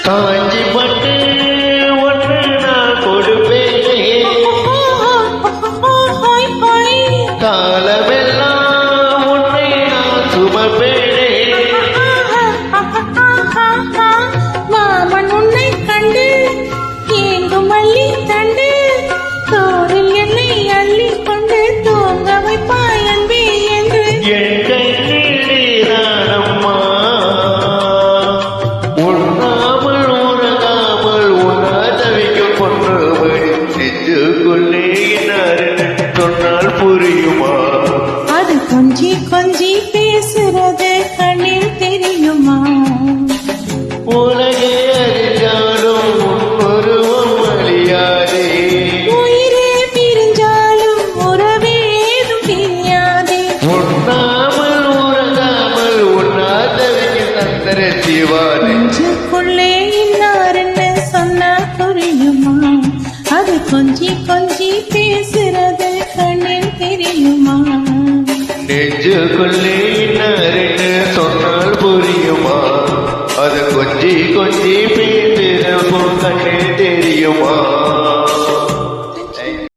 காஞ்சி பட்டு ஒன்று நான் கொடுப்பேனே காலமெல்லாம் உன்னை நான் சுமப்பேனே மாமன் உன்னை கண்டு ஏங்கும் மல்லி தண்டு தோரில் என்னை அள்ளி கொண்டு தூங்க வைப்பாய் அன்பே என்று என் கையிலேதானம்மா உண்ணாமல் உறங்காமல் உண்ணா தவிக்கும் பொண்ணுமணி நெஞ்சுக்குள்ளே சொன்னால் புரியுமா அது கொஞ்சி கொஞ்சி பேசுறது கண்ணில் தெரியுமா உலகே அறிஞ்சாலும் உருவம் அழியாதே உயிரே பிரிஞ்சாலும் உறவேதும் பிரியாதே உண்ணாமல் உறங்காமல் உண்ணா தவிக்கும் தந்தர சிவானே நெஞ்சுக்குள்ளே இன்னாருன்னு சொன்னா புரியுமா அது கொஞ்சி கொஞ்சி பேசுறது கண்ணில் தெரியுமா நெஞ்சுக்குள்ளே இன்னரென்னு சொன்னால் புரியுமா அது கொஞ்சி கொஞ்சி